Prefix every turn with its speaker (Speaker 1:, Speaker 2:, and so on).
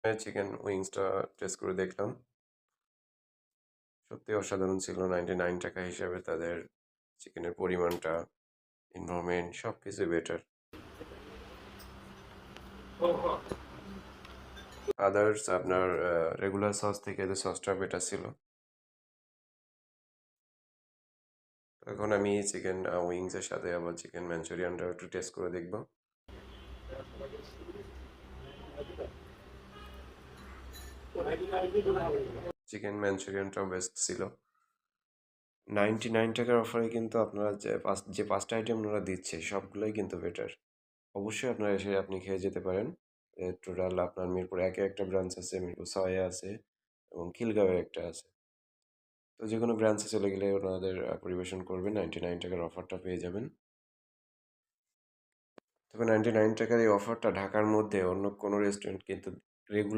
Speaker 1: Chicken উইংসটা test করে দেখলাম, সত্যি অসাধারণ ছিল। 99 টাকা হিসাবে তাদের চিকেনের পরিমাণটা, এনভায়রনমেন্ট সব কিছুই বেটার। আদার্স আপনার রেগুলার সস থেকে এদের সসটা বেটার ছিল। এখন আমি চিকেন উইংসের সাথে আবার চিকেন ম্যাঞ্চুরিয়ানটাও একটু টেস্ট করে দেখব। চিকেন ম্যাঞ্চুরিয়ানটাও বেস্ট ছিল। 99 টাকার অফারে কিন্তু আপনারা যে পাঁচটা আইটেম ওনারা দিচ্ছে সবগুলোই কিন্তু বেটার। অবশ্যই আপনারা এসে আপনি খেয়ে যেতে পারেন। টোটাল আপনার মিরপুর 1-এ একটা ব্রাঞ্চ আছে, মিরপুর 6-এ আছে এবং খিলগাঁওয়ে একটা আছে। তো যে কোনো ব্রাঞ্চে চলে গেলে ওনাদের পরিবেশন করবেন, 99 টাকার অফারটা পেয়ে যাবেন। তবে 99 টাকার এই অফারটা ঢাকার মধ্যে অন্য কোনো রেস্টুরেন্ট কিন্তু রেগুলার